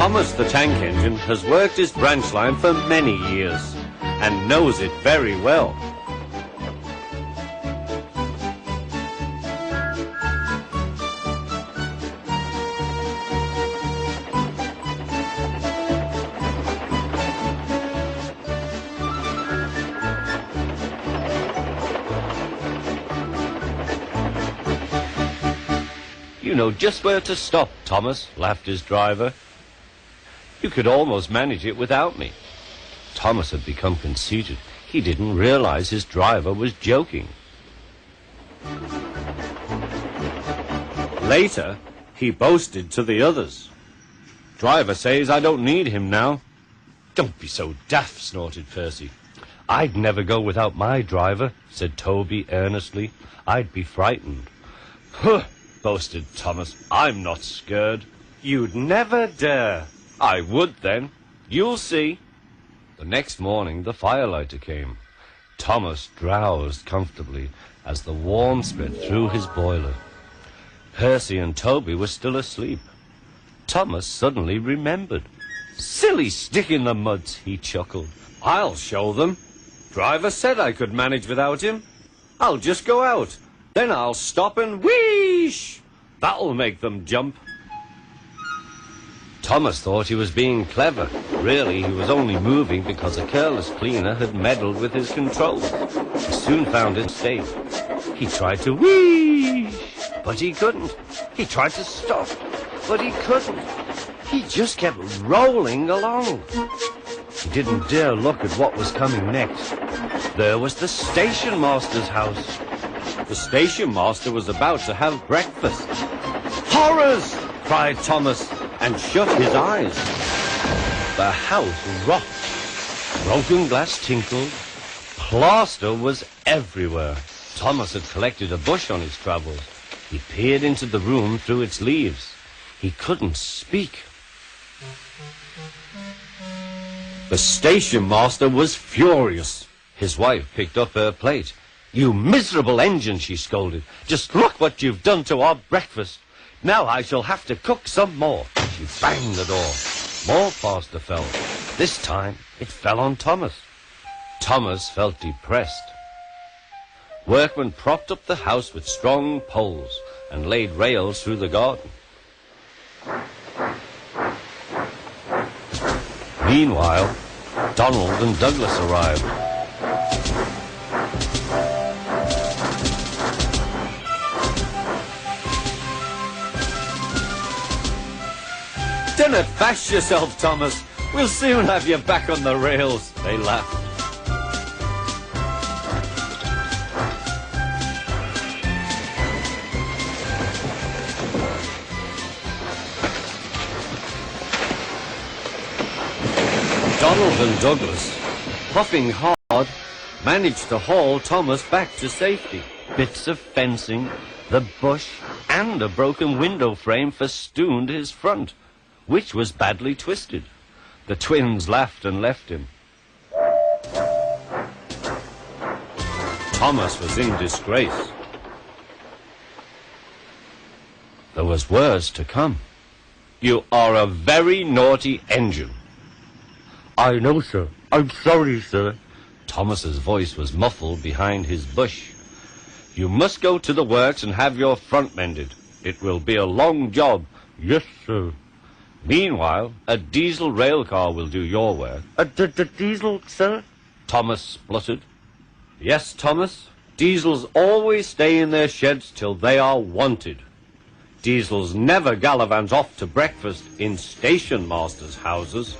Thomas the tank engine has worked his branch line for many years and knows it very well. You know just where to stop, Thomas, laughed his driver. You could almost manage it without me. Thomas had become conceited. He didn't realize his driver was joking. Later, he boasted to the others. Driver says I don't need him now. Don't be so daft, snorted Percy. I'd never go without my driver, said Toby earnestly. I'd be frightened. Huh, boasted Thomas. I'm not scared. You'd never dare. I would then. You'll see. The next morning the firelighter came. Thomas drowsed comfortably as the warmth spread through his boiler. Percy and Toby were still asleep. Thomas suddenly remembered. Silly stick in the mud, he chuckled. I'll show them. Driver said I could manage without him. I'll just go out. Then I'll stop and wheesh! That'll make them jump. Thomas thought he was being clever. Really, he was only moving because a careless cleaner had meddled with his controls. He soon found it safe. He tried to wheesh, but he couldn't. He tried to stop, but he couldn't. He just kept rolling along. He didn't dare look at what was coming next. There was the station master's house. The station master was about to have breakfast. Horrors! Cried Thomas, and shut his eyes. The house rocked. Broken glass tinkled. Plaster was everywhere. Thomas had collected a bush on his travels. He peered into the room through its leaves. He couldn't speak. The station master was furious. His wife picked up her plate. You miserable engine, she scolded. Just look what you've done to our breakfast. Now I shall have to cook some more. She banged the door. More plaster fell. This time it fell on Thomas. Thomas felt depressed. Workmen propped up the house with strong poles and laid rails through the garden. Meanwhile, Donald and Douglas arrived. Don't bash yourself, Thomas. We'll soon have you back on the rails, they laughed. Donald and Douglas, puffing hard, managed to haul Thomas back to safety. Bits of fencing, the bush, and a broken window frame festooned his front, which was badly twisted. The twins laughed and left him. Thomas was in disgrace. There was worse to come. You are a very naughty engine. I know, sir. I'm sorry, sir. Thomas's voice was muffled behind his bush. You must go to the works and have your front mended. It will be a long job. Yes, sir. Meanwhile, a diesel rail car will do your work. The diesel, sir? Thomas spluttered. Yes, Thomas. Diesels always stay in their sheds till they are wanted. Diesels never gallivant off to breakfast in station masters' houses.